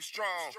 Be strong.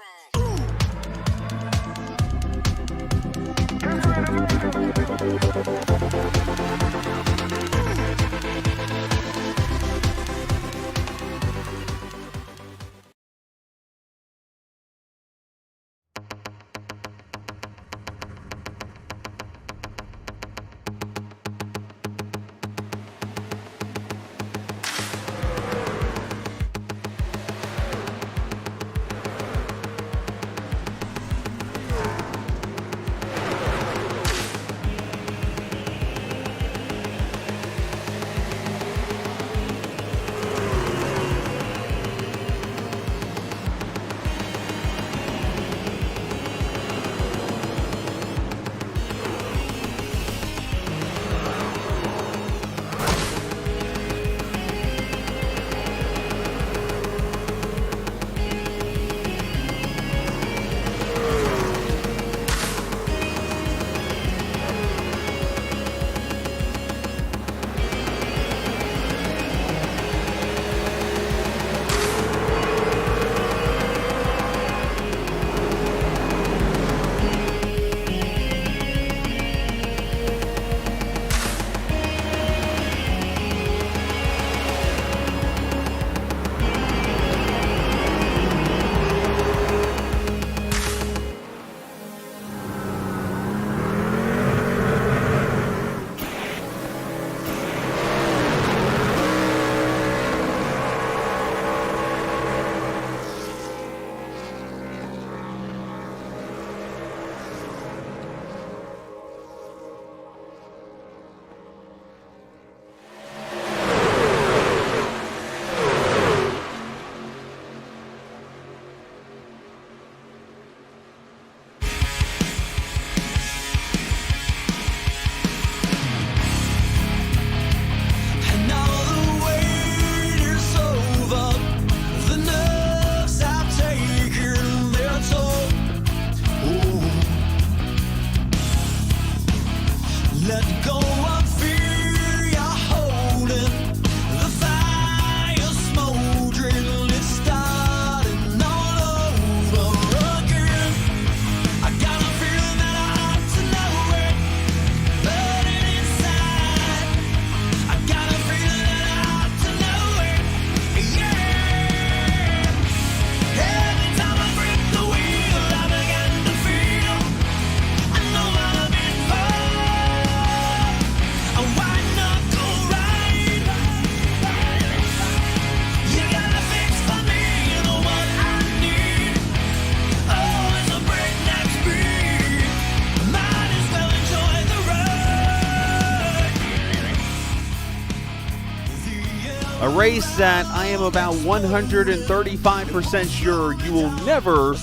A race that I am about 135% sure you will never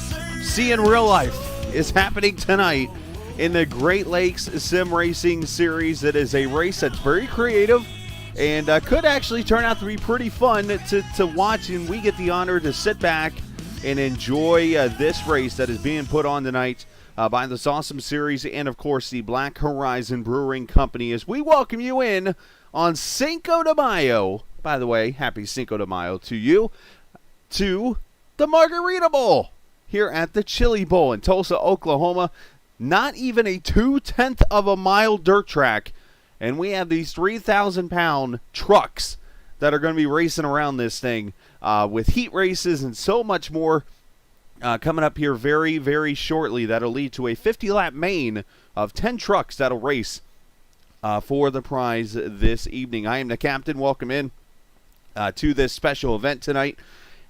see in real life is happening tonight in the Great Lakes Sim Racing Series. It is a race that's very creative and could actually turn out to be pretty fun to watch, and we get the honor to sit back and enjoy this race that is being put on tonight by this awesome series and, of course, the Black Horizon Brewing Company as we welcome you in on Cinco de Mayo. By the way, happy Cinco de Mayo to you, to the Margarita Bowl here at the Chili Bowl in Tulsa, Oklahoma. Not even a 2/10 of a mile dirt track, and we have these 3,000-pound trucks that are going to be racing around this thing with heat races and so much more coming up here very, very shortly. That'll lead to a 50-lap main of 10 trucks that'll race for the prize this evening. I am the captain. Welcome in to this special event tonight,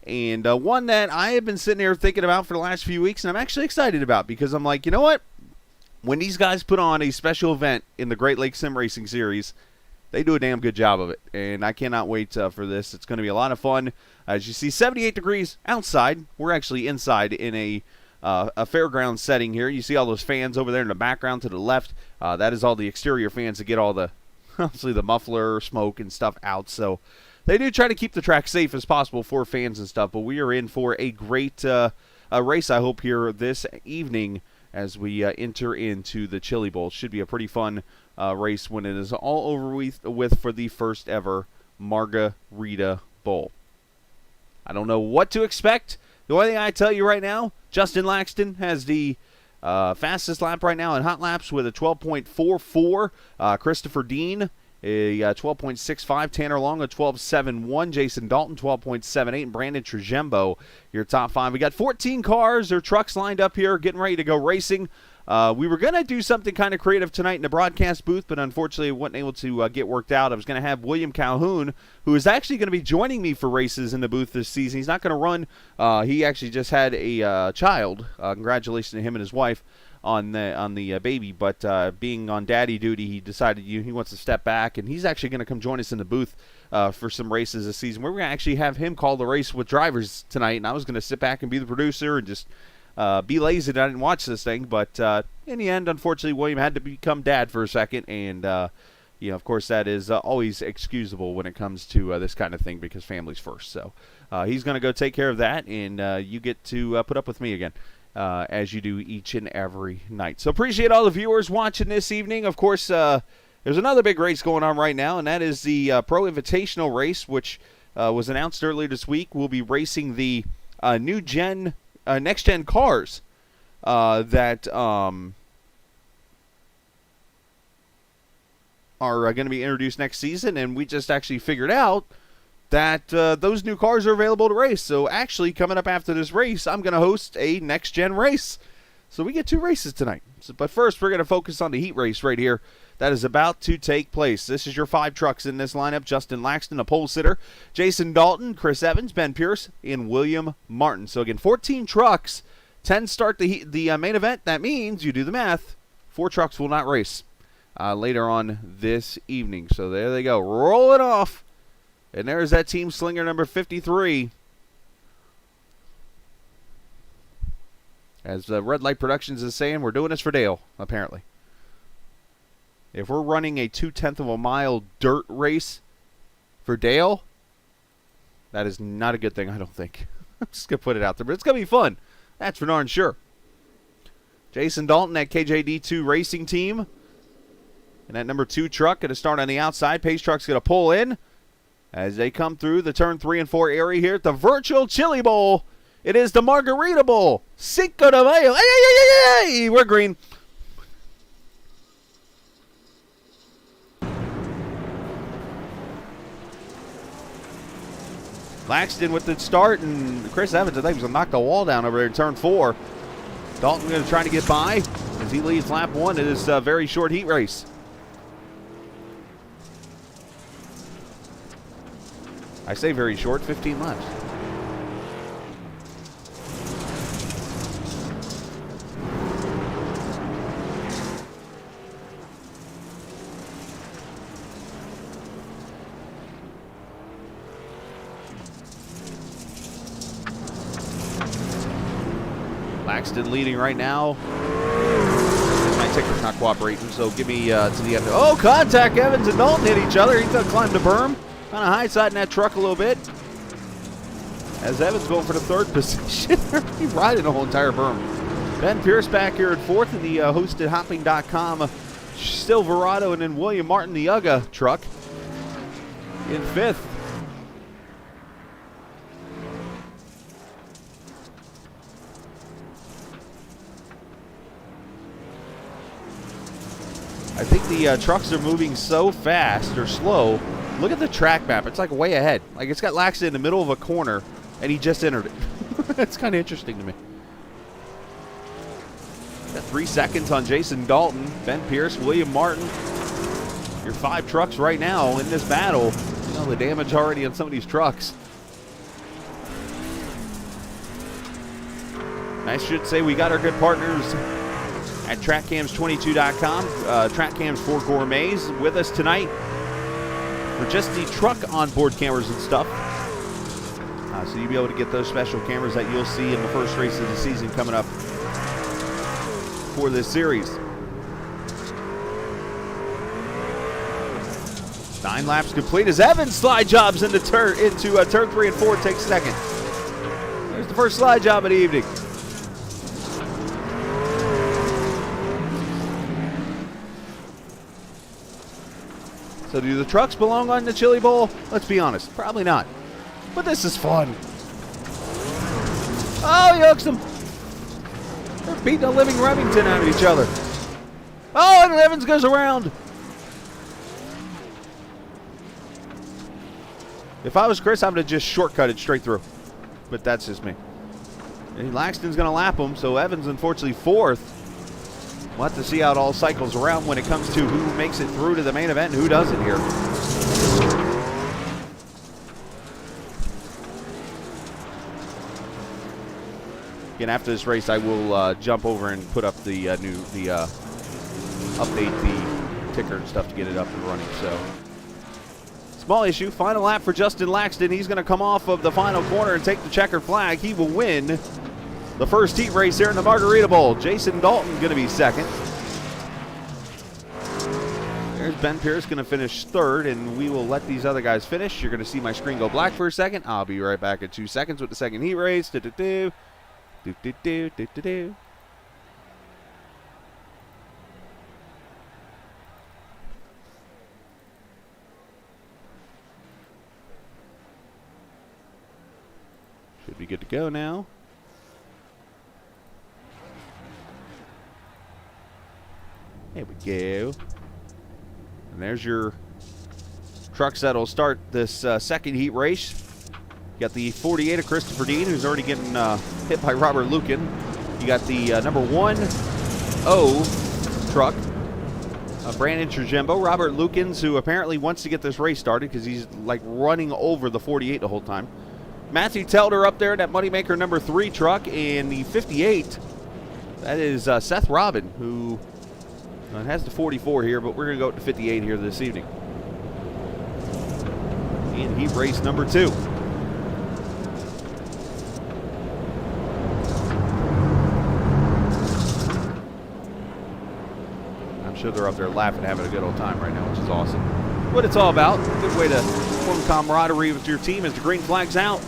and one that I have been sitting here thinking about for the last few weeks, and I'm actually excited about because I'm like, you know what? When these guys put on a special event in the Great Lakes Sim Racing Series, they do a damn good job of it, and I cannot wait for this. It's going to be a lot of fun. As you see, 78 degrees outside. We're actually inside in a fairground setting here. You see all those fans over there in the background to the left. That is all the exterior fans to get all the, obviously, the muffler smoke and stuff out. So they do try to keep the track safe as possible for fans and stuff, but we are in for a great race, I hope, here this evening as we enter into the Chili Bowl. Should be a pretty fun race when it is all over with for the first ever Margarita Bowl. I don't know what to expect. The only thing I tell you right now, Justin Laxton has the fastest lap right now in hot laps with a 12.44. Christopher Dean, a 12.65. Tanner Long, a 12.71. Jason Dalton, 12.78. And Brandon Trejembo, your top 5. We got 14 cars or trucks lined up here getting ready to go racing. We were going to do something kind of creative tonight in the broadcast booth, but unfortunately wasn't able to get worked out. I was going to have William Calhoun, who is actually going to be joining me for races in the booth this season. He's not going to run. He actually just had a child. Congratulations to him and his wife on the baby, but being on daddy duty, he decided he wants to step back, and he's actually going to come join us in the booth for some races this season. We're going to actually have him call the race with drivers tonight, and I was going to sit back and be the producer and just be lazy that I didn't watch this thing, but in the end, unfortunately, William had to become dad for a second, and of course, that is always excusable when it comes to this kind of thing because family's first. So he's going to go take care of that, and you get to put up with me again as you do each and every night. So appreciate all the viewers watching this evening. Of course, there's another big race going on right now, and that is the Pro Invitational Race, which was announced earlier this week. We'll be racing the next-gen cars that are going to be introduced next season, and we just actually figured out that those new cars are available to race. So actually, coming up after this race, I'm going to host a next-gen race. So we get 2 races tonight. But first, we're going to focus on the heat race right here that is about to take place. This is your 5 trucks in this lineup. Justin Laxton, a pole sitter. Jason Dalton, Chris Evans, Ben Pierce, and William Martin. So again, 14 trucks. 10 start the main event. That means, you do the math, 4 trucks will not race later on this evening. So there they go. Roll it off. And there's that team slinger number 53. As Red Light Productions is saying, we're doing this for Dale, apparently. If we're running a 0.2 of a mile dirt race for Dale, that is not a good thing, I don't think. I'm just going to put it out there, but it's going to be fun. That's for darn sure. Jason Dalton, that KJD2 racing team. And that number 2 truck going to start on the outside. Pace truck's going to pull in as they come through the turn 3 and 4 area here at the virtual Chili Bowl. It is the Margarita Bowl. Cinco de Mayo. Hey, we're green. Laxton with the start, and Chris Evans, I think, was going to knock the wall down over there in turn 4. Dalton going to try to get by as he leads lap 1 in this very short heat race. I say very short, 15 laps. Laxton leading right now. My ticker's not cooperating, so give me to the end. Oh, contact. Evans and Dalton hit each other. He's going to climb the berm. Kind of high side in that truck a little bit. As Evans going for the 3rd position. He's riding the whole entire berm. Ben Pierce back here at 4th in the hosted hopping.com Silverado, and then William Martin, the UGA truck, in 5th. I think the trucks are moving so fast or slow. Look at the track map. It's like way ahead. Like it's got Laxton in the middle of a corner, and he just entered it. That's kind of interesting to me. Got 3 seconds on Jason Dalton, Ben Pierce, William Martin. Your 5 trucks right now in this battle. You know the damage already on some of these trucks. I should say we got our good partners at TrackCams22.com. TrackCams for Gourmets with us tonight for just the truck onboard cameras and stuff. So you'll be able to get those special cameras that you'll see in the first race of the season coming up for this series. 9 laps complete as Evans slide jobs into turn 3 and 4, takes 2nd. There's the first slide job of the evening. So do the trucks belong on the Chili Bowl? Let's be honest, probably not. But this is fun. Oh, he hooks him. They're beating a living Remington out of each other. Oh, and Evans goes around. If I was Chris, I would have just shortcutted straight through. But that's just me. And Laxton's going to lap him, so Evans, unfortunately, fourth. We'll have to see how it all cycles around when it comes to who makes it through to the main event and who doesn't here. Again, after this race, I will jump over and put up the update the ticker and stuff to get it up and running. So, small issue. Final lap for Justin Laxton. He's going to come off of the final corner and take the checkered flag. He will win the first heat race here in the Margarita Bowl. Jason Dalton going to be second. There's Ben Pierce going to finish third, and we will let these other guys finish. You're going to see my screen go black for a second. I'll be right back in 2 seconds with the second heat race. Do-do-do. Do-do-do. Do-do-do. Should be good to go now. There we go. And there's your trucks that'll start this second heat race. You got the 48 of Christopher Dean, who's already getting hit by Robert Lukin. You got the number 1-0 truck, Brandon Trujembo. Robert Lukins, who apparently wants to get this race started because he's like running over the 48 the whole time. Matthew Telder up there, that Moneymaker number 3 truck, and the 58. That is Seth Robin, who has the 44 here, but we're going to go with the 58 here this evening. And heat race number 2. I'm sure they're up there laughing, having a good old time right now, which is awesome. What it's all about. Good way to form camaraderie with your team as the green flag's out.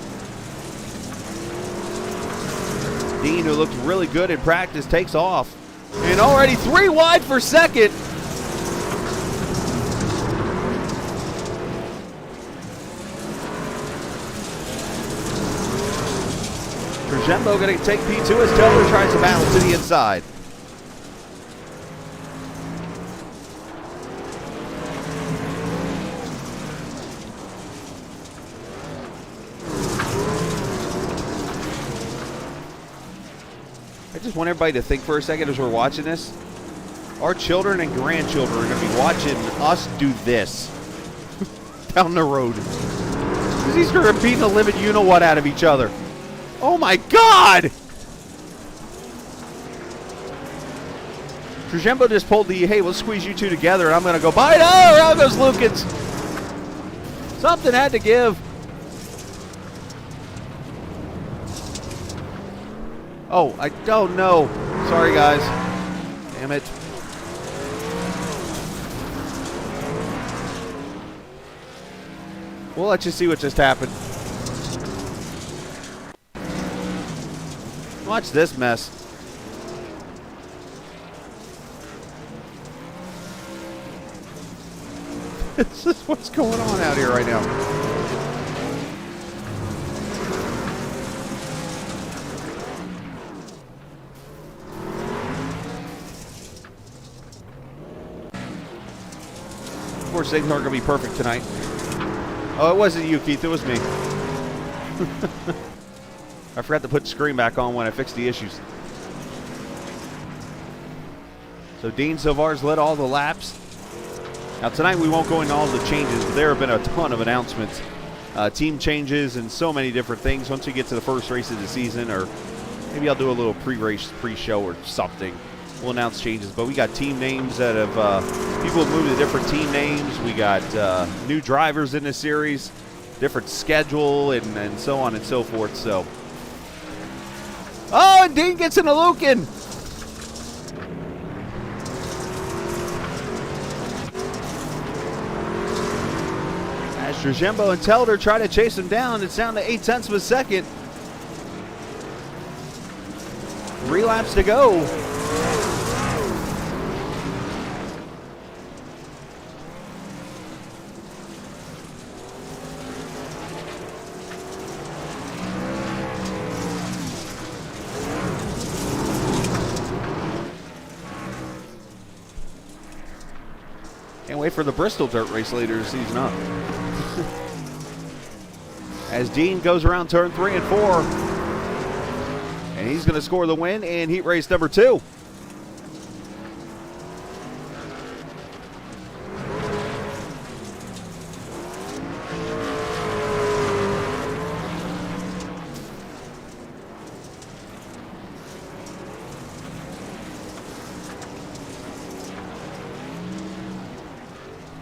Dean, who looked really good in practice, takes off. And already 3 wide for second. Trujembo going to take P2 as Teller tries to battle to the inside. I just want everybody to think for a second as we're watching this. Our children and grandchildren are going to be watching us do this down the road. Because these are beating the living you-know-what out of each other. Oh, my God! Trujembo just pulled the, hey, we'll squeeze you two together, and I'm going to go by it. Oh, around goes Lukins. Something had to give. Oh, I don't know. Sorry, guys. Damn it. We'll let you see what just happened. Watch this mess. This is what's going on out here right now. Of course, things aren't going to be perfect tonight. Oh, it wasn't you, Keith. It was me. I forgot to put the screen back on when I fixed the issues. So Dean Silvar's led all the laps. Now tonight we won't go into all the changes, but there have been a ton of announcements. Team changes and so many different things once we get to the first race of the season, or maybe I'll do a little pre-race, pre-show or something. We'll announce changes, but we got team names that have, people have moved to different team names. We got new drivers in this series, different schedule, and so on and so forth, so. Oh, and Dean gets in a Lukin. As Trujembo and Telder try to chase him down, it's down to 0.8 of a second. 3 laps to go. Can't wait for the Bristol dirt race later this season up. As Dean goes around turn 3 and 4. And he's going to score the win in heat race number 2.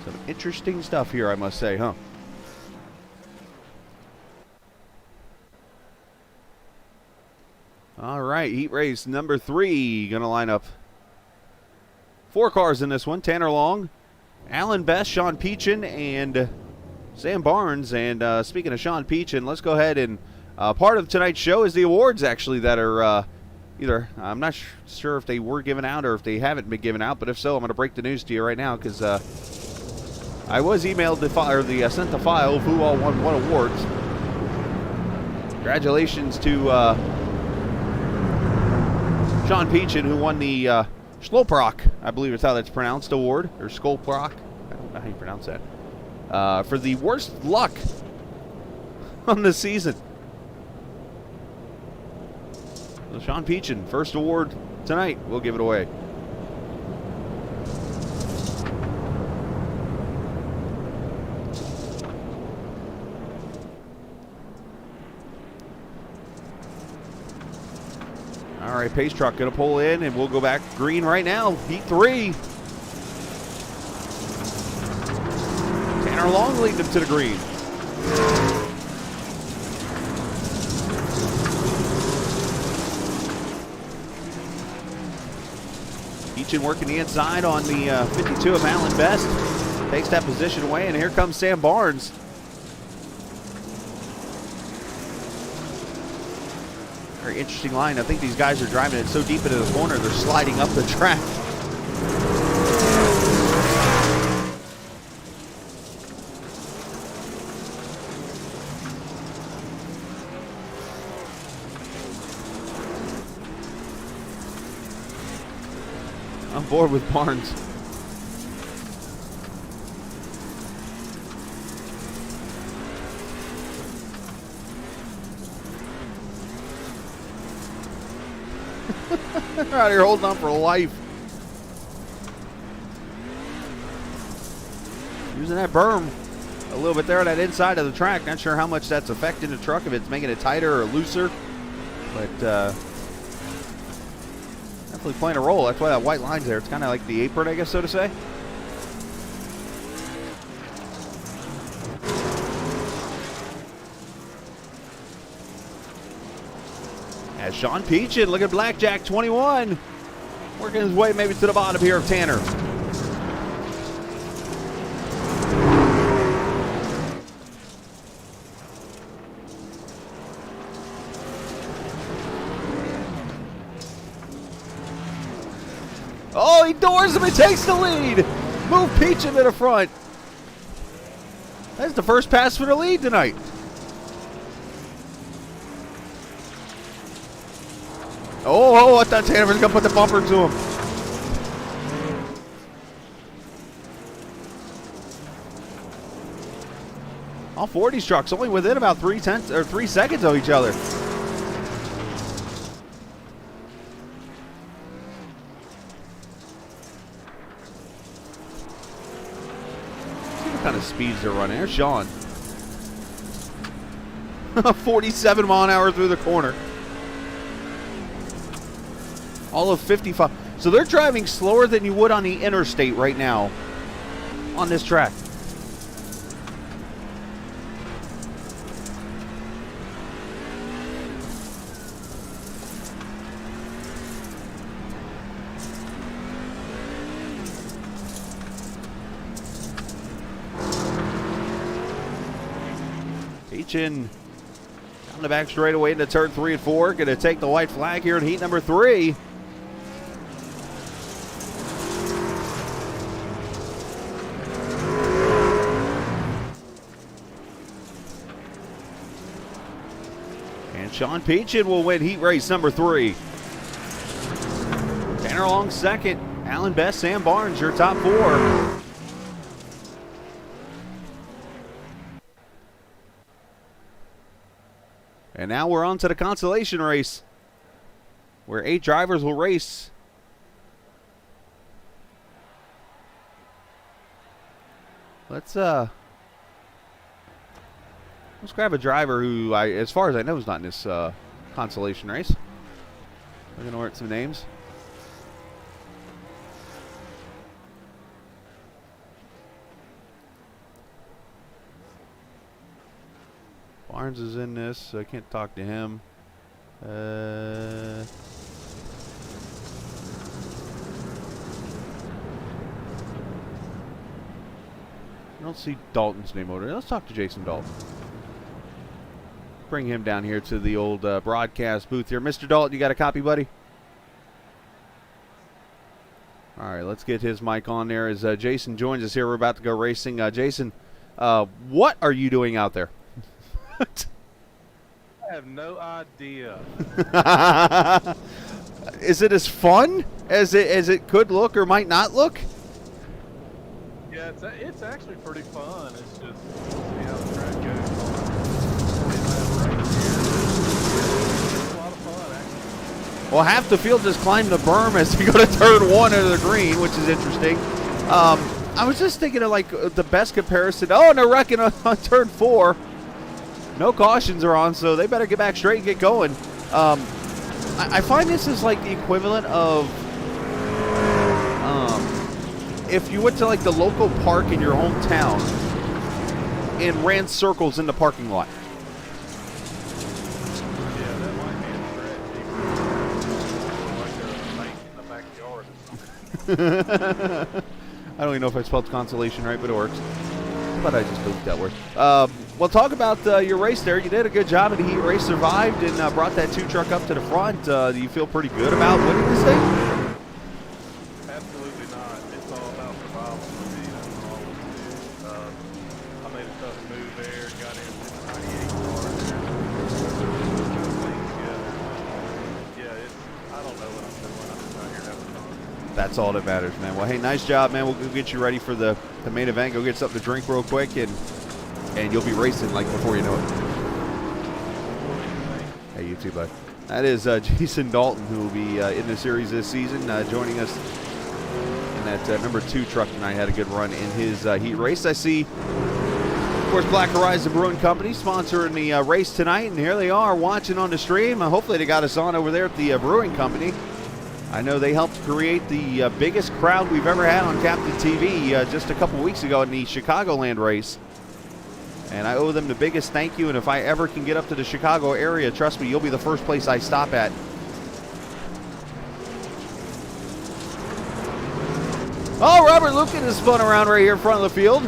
Some interesting stuff here, I must say, huh? All right, heat race number 3. Going to line up 4 cars in this one. Tanner Long, Alan Best, Sean Peachin, and Sam Barnes. And speaking of Sean Peachin, let's go ahead and part of tonight's show is the awards, actually, that are either, I'm not sure if they were given out or if they haven't been given out, but if so, I'm going to break the news to you right now because I was emailed sent the file of who all won what awards. Congratulations to Sean Peachin, who won the Schloprak, I believe is how that's pronounced, award, or Schloprak, I don't know how you pronounce that, for the worst luck on the season. So Sean Peachin, first award tonight, we'll give it away. All right, pace truck going to pull in, and we'll go back green right now. Heat 3. Tanner Long leading them to the green. Peachin working the inside on the 52 of Alan Best. Takes that position away, and here comes Sam Barnes. Very interesting line. I think these guys are driving it so deep into the corner, they're sliding up the track. I'm bored with Barnes. They're out here holding on for life. Using that berm a little bit there on that inside of the track. Not sure how much that's affecting the truck, if it's making it tighter or looser. But definitely playing a role. That's why that white line's there. It's kind of like the apron, I guess, so to say. As Sean Peachin, look at Blackjack 21, working his way maybe to the bottom here of Tanner. Oh, he doors him and takes the lead. Move Peachin to the front. That's the first pass for the lead tonight. Oh, I thought Tanner was going to put the bumper to him. All 4 of these trucks only within about 3 seconds of each other. See what kind of speeds they're running. There's Sean. 47 mile an hour through the corner. All of 55. So they're driving slower than you would on the interstate right now on this track. Peachin down the back straightaway into turn 3 and 4. Going to take the white flag here in heat number 3. Sean Peachin will win heat race number 3. Tanner Long second. Alan Best, Sam Barnes, your top 4. And now we're on to the consolation race, where 8 drivers will race. Let's grab a driver who, as far as I know, is not in this consolation race. We're going to work some names. Barnes is in this, so I can't talk to him. I don't see Dalton's name over there. Let's talk to Jason Dalton. Bring him down here to the old broadcast booth here. Mr. Dalton, you got a copy, buddy? All right, let's get his mic on there as Jason joins us here. We're about to go racing. Jason, what are you doing out there? I have no idea. Is it as fun as it could look or might not look? Yeah, it's actually pretty fun. It's just see how the track goes. It's a lot of fun, actually. Well, half the field just climbed the berm as we go to turn 1 of the green, which is interesting. I was just thinking of like the best comparison. Oh, and they're wrecking on turn 4. No cautions are on, so they better get back straight and get going. I find this is like the equivalent of if you went to like the local park in your hometown and ran circles in the parking lot. Yeah, that might be a stretch. Like a bank in the backyard. I don't even know if I spelled consolation right, but it works. But I just moved that word. Well, talk about your race there. You did a good job in the heat race, survived, and brought that 2 truck up to the front. Do you feel pretty good about winning this thing? Absolutely not. It's all about survival for me. That's all it is. I made a tough move there, got into the 98 car there. Yeah, I don't know what I'm doing. I'm just out here having fun. That's all that matters, man. Well, hey, nice job, man. We'll go get you ready for the main event. Go get something to drink real quick, and you'll be racing like before you know it. Hey, you too, bud. That is Jason Dalton, who will be in the series this season, joining us in that number 2 truck tonight. Had a good run in his heat race. I see, of course, Black Horizon Brewing Company sponsoring the race tonight, and here they are watching on the stream. Hopefully they got us on over there at the brewing company. I know they helped create the biggest crowd we've ever had on Captain TV just a couple weeks ago in the Chicagoland race. And I owe them the biggest thank you, and if I ever can get up to the Chicago area, trust me, you'll be the first place I stop at. Oh, Robert Lucan is spun around right here in front of the field.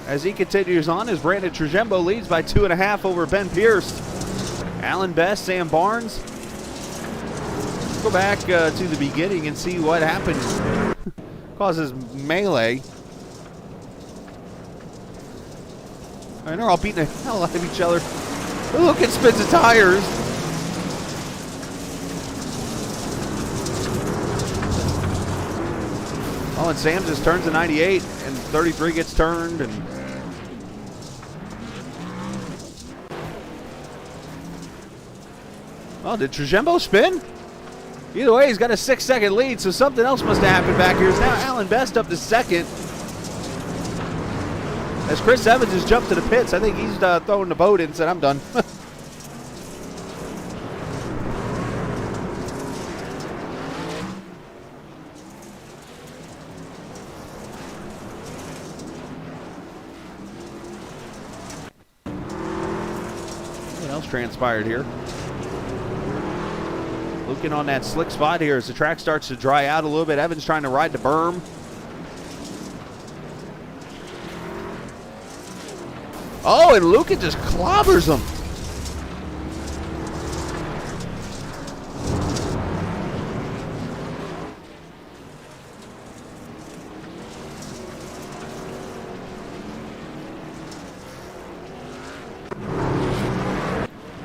As he continues on, as Brandon Trujembo leads by 2.5 over Ben Pierce. Alan Best, Sam Barnes. Let's go back to the beginning and see what happened. Causes melee. And they're all beating the hell out of each other. Look, it spins the tires. Oh, and Sam just turns to 98, and 33 gets turned. And oh, did Trujembo spin? Either way, he's got a 6-second lead, so something else must have happened back here. It's now Alan Best up to 2nd. As Chris Evans has jumped to the pits, I think he's throwing the boat in and said, I'm done. What else transpired here? Looking on that slick spot here as the track starts to dry out a little bit. Evans trying to ride the berm. Oh, and Lucan just clobbers him.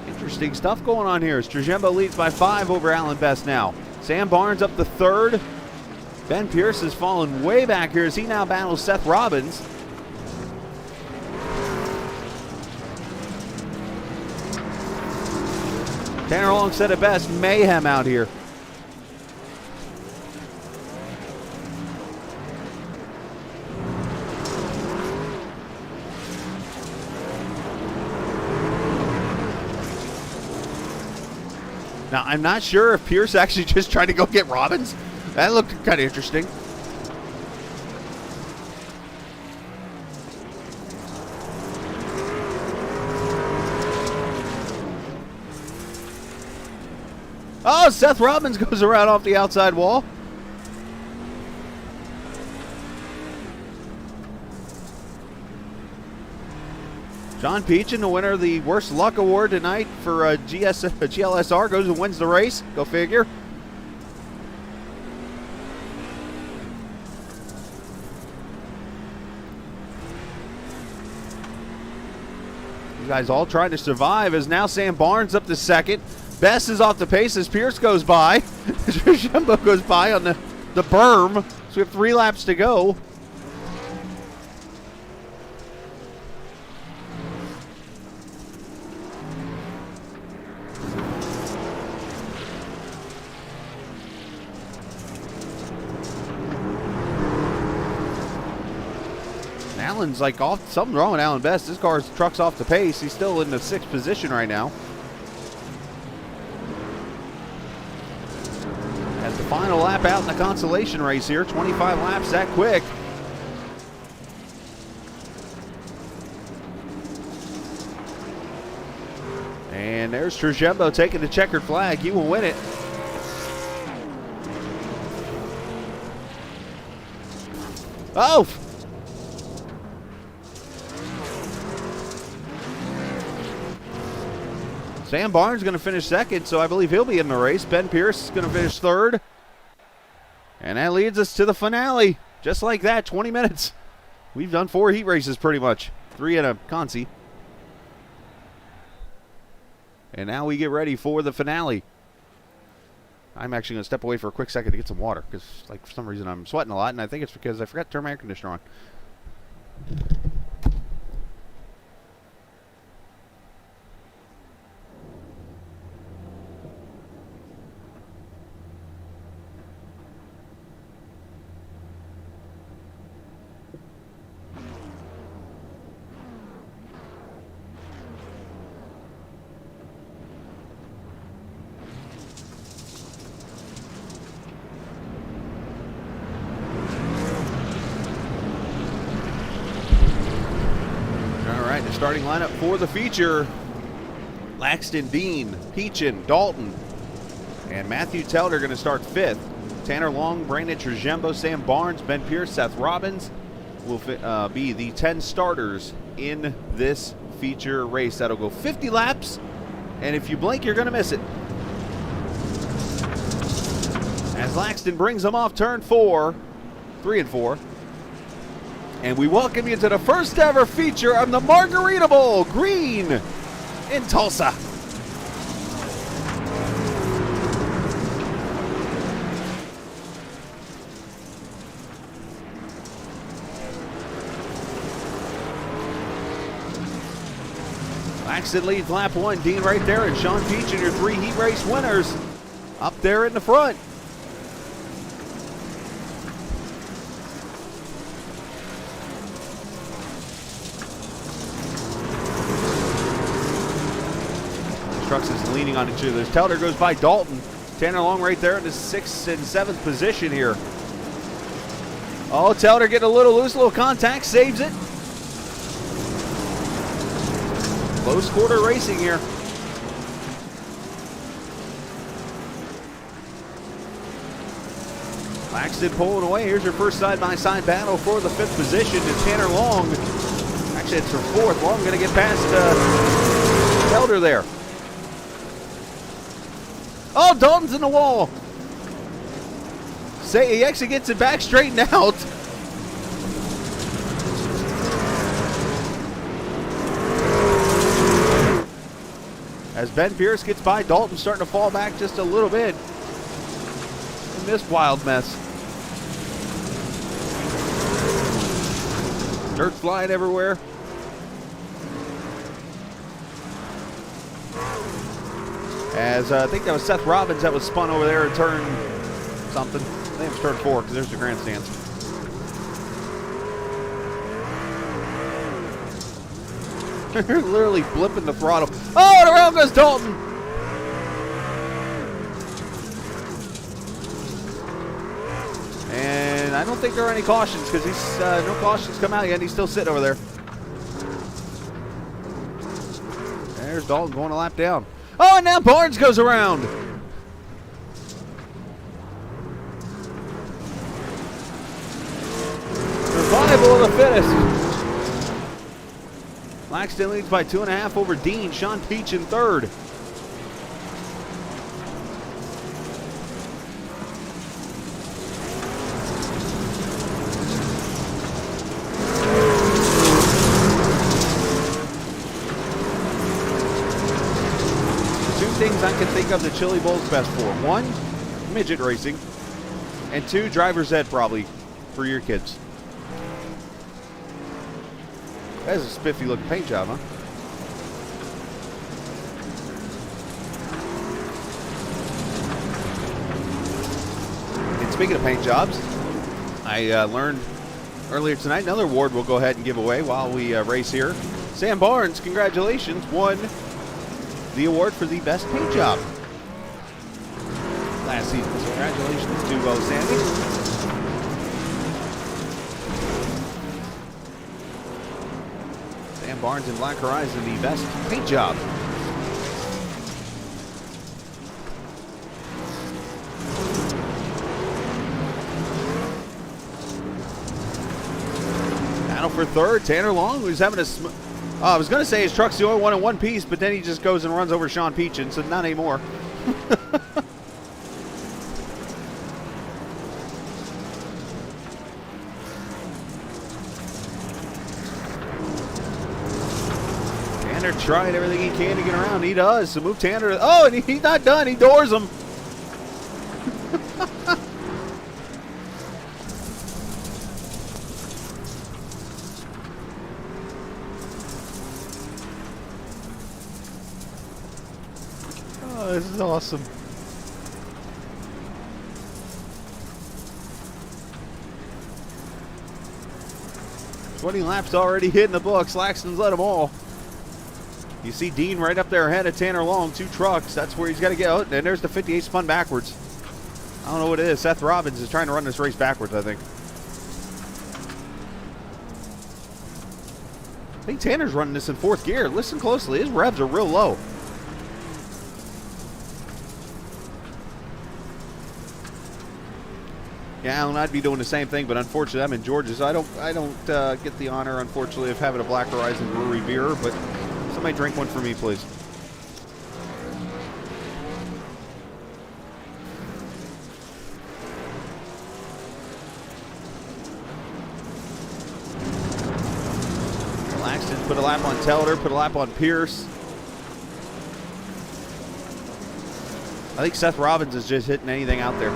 Interesting stuff going on here as Trujembo leads by 5 over Alan Best now. Sam Barnes up to 3rd. Ben Pierce has fallen way back here as he now battles Seth Robbins. Tanner Long said it best, mayhem out here. Now, I'm not sure if Pierce actually just tried to go get Robbins. That looked kind of interesting. Oh, Seth Robbins goes around off the outside wall. John Peachin, the winner of the Worst Luck Award tonight for GLSR, goes and wins the race. Go figure. You guys all trying to survive as now Sam Barnes up to second. Best is off the pace as Pierce goes by. Trujillo goes by on the berm. So we have 3 laps to go. Allen's like off. Something wrong with Allen Best. This truck's off the pace. He's still in the 6th position right now. As the final lap out in the consolation race here. 25 laps that quick. And there's Trujillo taking the checkered flag. He will win it. Oh! Sam Barnes is going to finish second, so I believe he'll be in the race. Ben Pierce is going to finish third. And that leads us to the finale. Just like that, 20 minutes. We've done 4 heat races pretty much. 3 in a consi. And now we get ready for the finale. I'm actually going to step away for a quick second to get some water, because like for some reason I'm sweating a lot, and I think it's because I forgot to turn my air conditioner on. Starting lineup for the feature: Laxton, Dean, Peachin, Dalton, and Matthew Telder going to start 5th. Tanner Long, Brandon Trujillo, Sam Barnes, Ben Pierce, Seth Robbins will be the 10 starters in this feature race. That'll go 50 laps, and if you blink, you're going to miss it. As Laxton brings them off turn 3 and 4. And we welcome you to the first ever feature of the Margarita Bowl, Green in Tulsa. Laxton leads lap 1, Dean right there, and Sean Peachin, your 3 heat race winners, up there in the front. Trucks is leaning on each other. Telder goes by Dalton. Tanner Long right there in the 6th and 7th position here. Oh, Telder getting a little loose, a little contact, saves it. Close quarter racing here. Laxton pulling away. Here's your first side-by-side battle for the 5th position to Tanner Long. Actually, it's her 4th. Long going to get past Telder there. Oh, Dalton's in the wall. He actually gets it back straightened out. As Ben Pierce gets by, Dalton starting to fall back just a little bit in this wild mess. Dirt flying everywhere. As I think that was Seth Robbins that was spun over there at turn something. I think it was turn 4 because there's the grandstands. They're literally flipping the throttle. Oh, and around goes Dalton. And I don't think there are any cautions because he's no cautions come out yet. He's still sitting over there. There's Dalton going a lap down. Oh, and now Barnes goes around. Survival of the fittest. Laxton leads by 2.5 over Dean. Sean Peach in third. Things I can think of the Chili Bowl's best for. 1, midget racing, and 2, driver's ed probably for your kids. That's a spiffy looking paint job, huh? And speaking of paint jobs, I learned earlier tonight another award we'll go ahead and give away while we race here. Sam Barnes, congratulations, won the award for the best paint job last season. So congratulations to Sandy. Sam Barnes and Black Horizon, the best paint job. Battle for third, Tanner Long, who's having a I was going to say his truck's the only one in one piece, but then he just goes and runs over Sean Peachin, so not anymore. Tanner trying everything he can to get around. He does. So move Tanner. Oh, and he's not done. He doors him. This is awesome. 20 laps already hit in the books. Laxton's led them all. You see Dean right up there ahead of Tanner Long. 2 trucks. That's where he's got to get out. And there's the 58 spun backwards. I don't know what it is. Seth Robbins is trying to run this race backwards, I think. I think Tanner's running this in 4th gear. Listen closely. His revs are real low. Yeah, Alan, I'd be doing the same thing, but unfortunately I'm in Georgia, so I don't get the honor, unfortunately, of having a Black Horizon Brewery beer, but somebody drink one for me, please. Laxton put a lap on Telder, put a lap on Pierce. I think Seth Robbins is just hitting anything out there.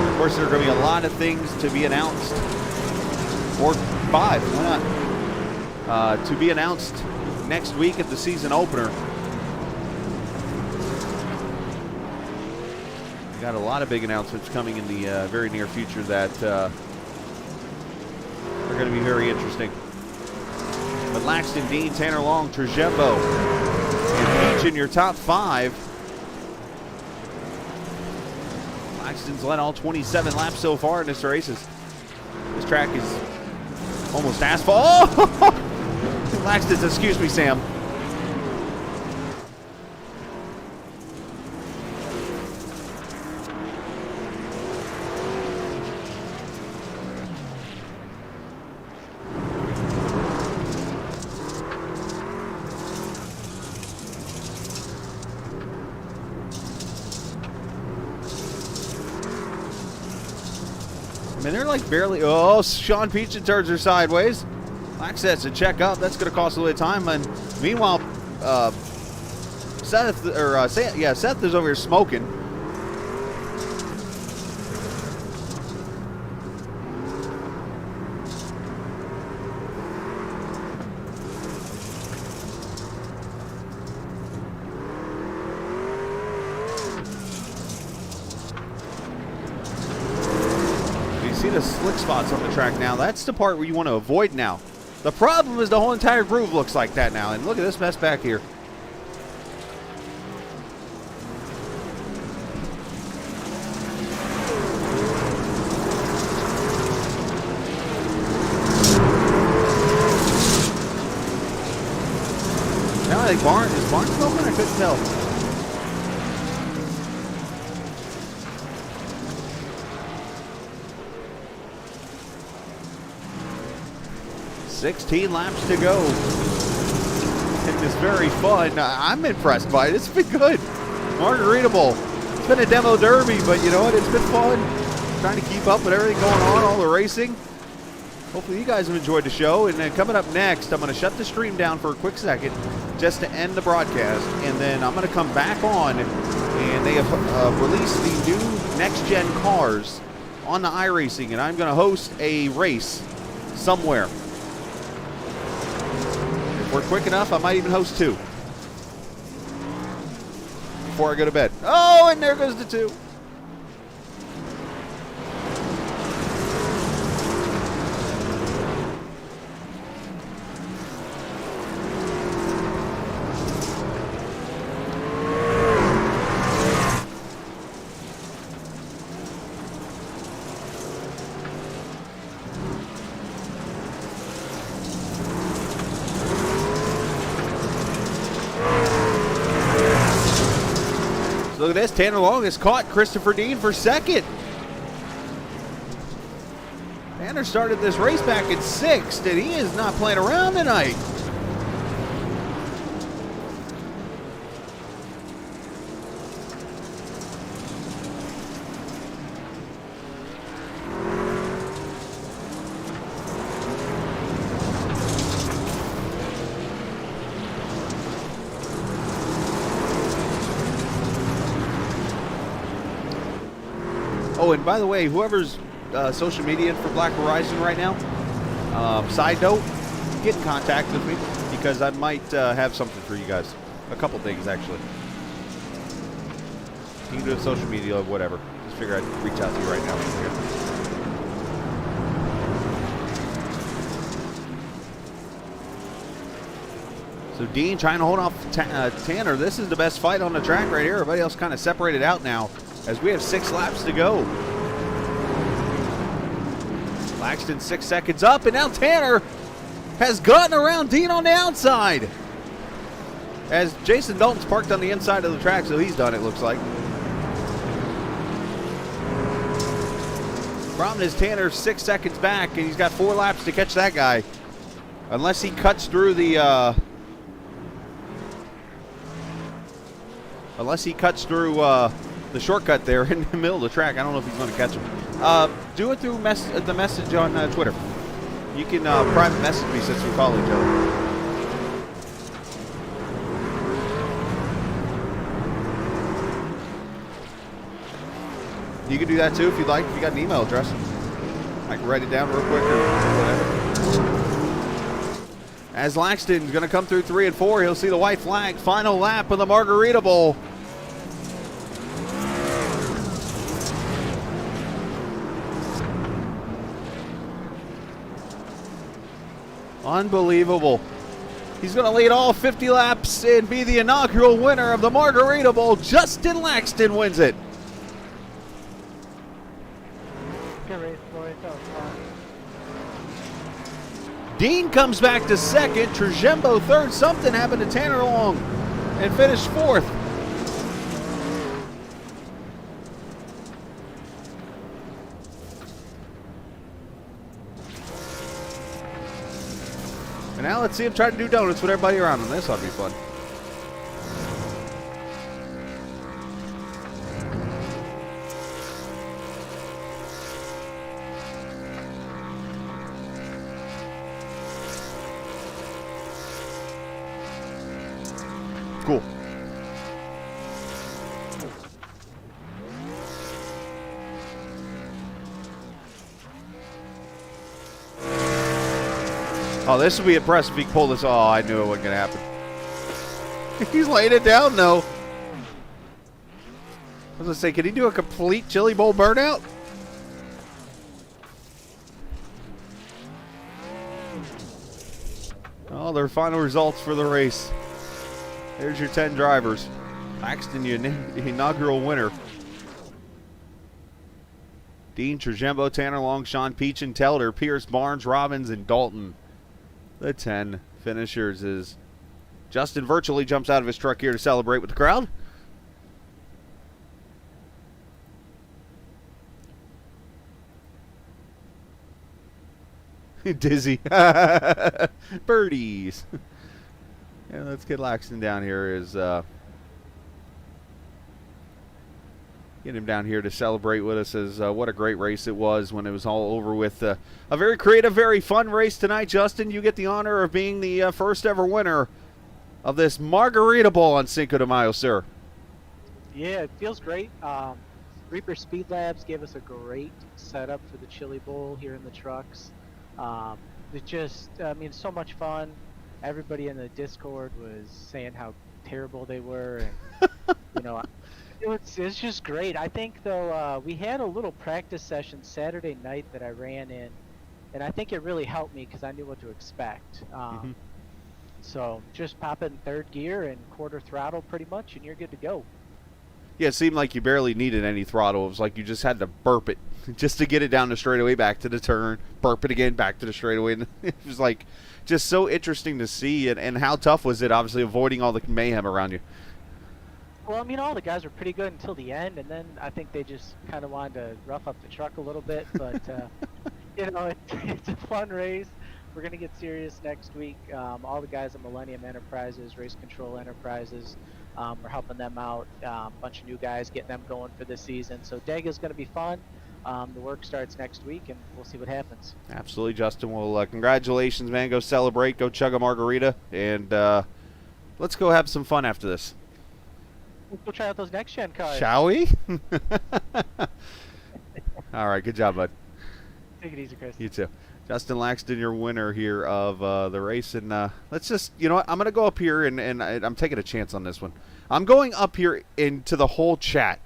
Of course, there are going to be a lot of things to be announced, or 5, why not? To be announced next week at the season opener. We got a lot of big announcements coming in the very near future that are going to be very interesting. But Laxton, Dean, Tanner Long, Trajembo, and Peach in your top 5. Laxton's led all 27 laps so far in this race. This track is almost asphalt. Oh! Laxton's, excuse me, Sam. I mean, they're like barely. Oh, Sean Peach turns her sideways. Lax sets to check up. That's going to cost a little time. And meanwhile, Seth is over here smoking. See the slick spots on the track now. That's the part where you want to avoid now. The problem is the whole entire groove looks like that now. And look at this mess back here. Now I think is Barn smoking? I couldn't tell. $16 laps to go. It is very fun. I'm impressed by it. It's been good. Margarita Bowl. It's been a demo derby, but you know what? It's been fun. Trying to keep up with everything going on, all the racing. Hopefully you guys have enjoyed the show. And then coming up next, I'm going to shut the stream down for a quick second just to end the broadcast. And then I'm going to come back on, and they have released the new next-gen cars on the iRacing, and I'm going to host a race somewhere. If we're quick enough, I might even host 2 before I go to bed. Oh, and there goes the 2. Look at this. Tanner Long has caught Christopher Dean for second. Tanner started this race back in 6th, and he is not playing around tonight. Oh, and by the way, whoever's social media for Black Horizon right now, side note, get in contact with me because I might have something for you guys. A couple things, actually. You can do a social media or whatever. Just figure I'd reach out to you right now. So Dean trying to hold off Tanner. This is the best fight on the track right here. Everybody else kind of separated out now, as we have 6 laps to go. Laxton 6 seconds up, and now Tanner has gotten around Dean on the outside. As Jason Dalton's parked on the inside of the track, so he's done, it looks like. Problem is Tanner's 6 seconds back, and he's got 4 laps to catch that guy. Unless he cuts through the... the shortcut there in the middle of the track. I don't know if he's going to catch him. Do it through the message on Twitter. You can private message me since we follow each other. You can do that too if you'd like. If you got an email address, I can write it down real quick or whatever. As Laxton's going to come through 3 and 4, he'll see the white flag. Final lap of the Margarita Bowl. Unbelievable. He's going to lead all 50 laps and be the inaugural winner of the Margarita Bowl. Justin Laxton wins it. Good race, boys. That was fun. Dean comes back to 2nd. Trujembo 3rd. Something happened to Tanner Long and finished 4th. Now let's see him try to do donuts with everybody around him. This ought to be fun. Oh, this would be impressive if he pulled this. Oh, I knew it wasn't going to happen. He's laying it down, though. I was going to say, can he do a complete Chili Bowl burnout? Oh, their final results for the race. There's your 10 drivers. Laxton, your inaugural winner. Dean, Trajembo, Tanner Long, Sean Peachin, Telder, Pierce, Barnes, Robbins, and Dalton. The 10 finishers is Justin virtually jumps out of his truck here to celebrate with the crowd. Dizzy. Birdies. Yeah, let's get Laxton down here. Get him down here to celebrate with us as what a great race it was when it was all over with. A very creative, very fun race tonight. Justin, you get the honor of being the first ever winner of this Margarita Bowl on Cinco de Mayo, sir. Yeah, it feels great. Reaper Speed Labs gave us a great setup for the Chili Bowl here in the trucks. It just, I mean, so much fun. Everybody in the Discord was saying how terrible they were, and you know, it's just great. I think though we had a little practice session Saturday night that I ran in, and I think it really helped me because I knew what to expect. So just pop it in third gear and quarter throttle pretty much, and you're good to go. Yeah, it seemed like you barely needed any throttle. It was like you just had to burp it just to get it down the straightaway, back to the turn, burp it again, back to the straightaway. And it was like just so interesting to see. And how tough was it, obviously, avoiding all the mayhem around you? Well, I mean, all the guys were pretty good until the end, and then I think they just kind of wanted to rough up the truck a little bit. But, you know, it's a fun race. We're going to get serious next week. All the guys at Millennium Enterprises, Race Control Enterprises, we're helping them out. A bunch of new guys, getting them going for this season. So Dega's going to be fun. The work starts next week, and we'll see what happens. Absolutely, Justin. Well, congratulations, man. Go celebrate. Go chug a margarita. And let's go have some fun after this. Let's go try out those next-gen cars. Shall we? All right, good job, bud. Take it easy, Chris. You too. Justin Laxton, your winner here of the race. And let's just, you know what, I'm going to go up here, and I'm taking a chance on this one. I'm going up here into the whole chat.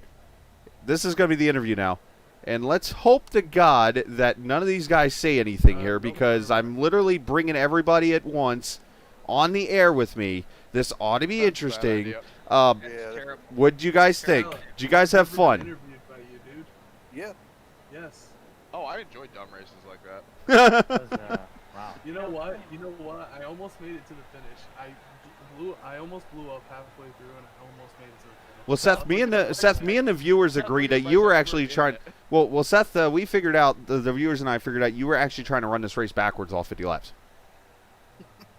This is going to be the interview now. And let's hope to God that none of these guys say anything here, because I'm literally bringing everybody at once on the air with me. This ought to be interesting. What did you guys think? Did you guys have fun? Interviewed by you, dude. Yeah. Yes. Oh, I enjoy dumb races like that. Wow. You know what? I almost made it to the finish. I almost blew up halfway through, and I almost made it to the finish. Well, Seth, me and the viewers agreed that you were actually trying. Well, Seth, we figured out, the viewers and I figured out you were actually trying to run this race backwards all 50 laps.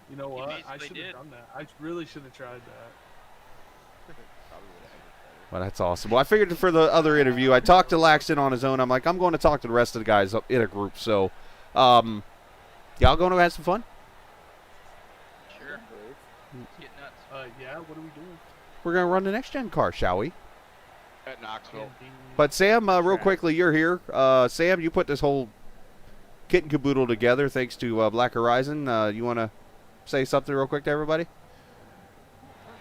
You know what? I should have done that. I really should have tried that. Well, that's awesome. Well, I figured for the other interview, I talked to Laxton on his own. I'm like, I'm going to talk to the rest of the guys up in a group. So, y'all going to have some fun? Sure. Let's get nuts. Yeah. What are we doing? We're going to run the next gen car, shall we? At Knoxville. But Sam, real quickly, you're here. Sam, you put this whole kit and caboodle together thanks to Black Horizon. You want to say something real quick to everybody? First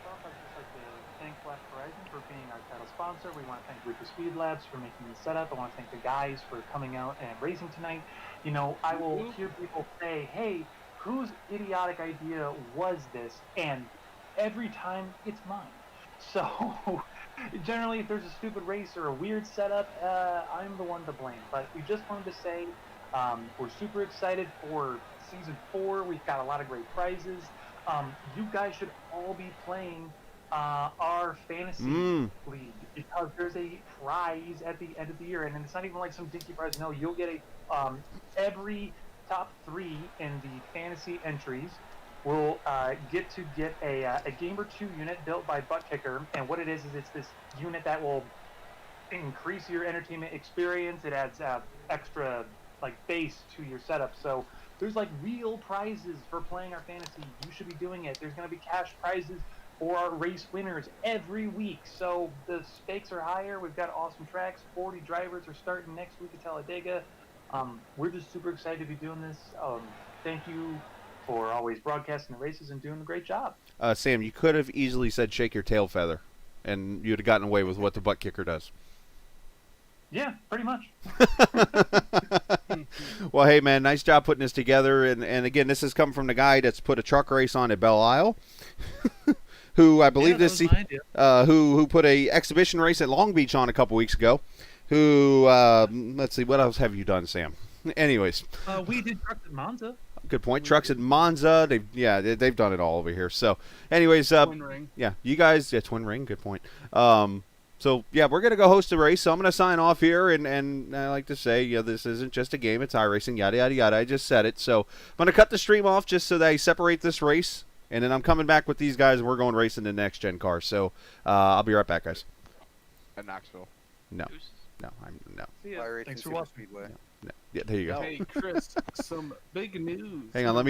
off, I'd just like to thank Black Horizon for being our title sponsor. We want to thank Reaper Speed Labs for making the setup. I want to thank the guys for coming out and racing tonight. You know, I will hear people say, hey, whose idiotic idea was this? And every time it's mine. So generally, if there's a stupid race or a weird setup, I'm the one to blame. But we just wanted to say we're super excited for Season 4. We've got a lot of great prizes. You guys should all be playing our fantasy league, because there's a prize at the end of the year, and it's not even like some dinky prize. No, you'll get every top 3 in the fantasy entries will get a Game or 2 unit built by Butt Kicker. And what it is it's this unit that will increase your entertainment experience. It adds extra base to your setup. So there's real prizes for playing our fantasy. You should be doing it. There's going to be cash prizes for our race winners every week. So the stakes are higher. We've got awesome tracks. 40 drivers are starting next week at Talladega. We're just super excited to be doing this. Thank you for always broadcasting the races and doing a great job. Sam, you could have easily said shake your tail feather, and you'd have gotten away with what the butt kicker does. Yeah, pretty much. Well, hey, man, nice job putting this together. And again, this has come from the guy that's put a truck race on at Belle Isle, who I believe who put a exhibition race at Long Beach on a couple weeks ago. Who, let's see, what else have you done, Sam? Anyways. We did trucks at Monza. Good point. Trucks at Monza. They've done it all over here. So, anyways, Twin ring. yeah, you guys, Twin Ring. Good point. So, yeah, we're going to go host a race. So I'm going to sign off here, and I like to say, this isn't just a game. It's iRacing, yada, yada, yada. I just said it. So I'm going to cut the stream off just so that I separate this race, and then I'm coming back with these guys, and we're going racing the next-gen car. So I'll be right back, guys. At Knoxville. No. Deuces. No. See ya. Fire Thanks Racing for watching. Speedway. Yeah, there you go. Hey, Chris, some big news. Hang on, let me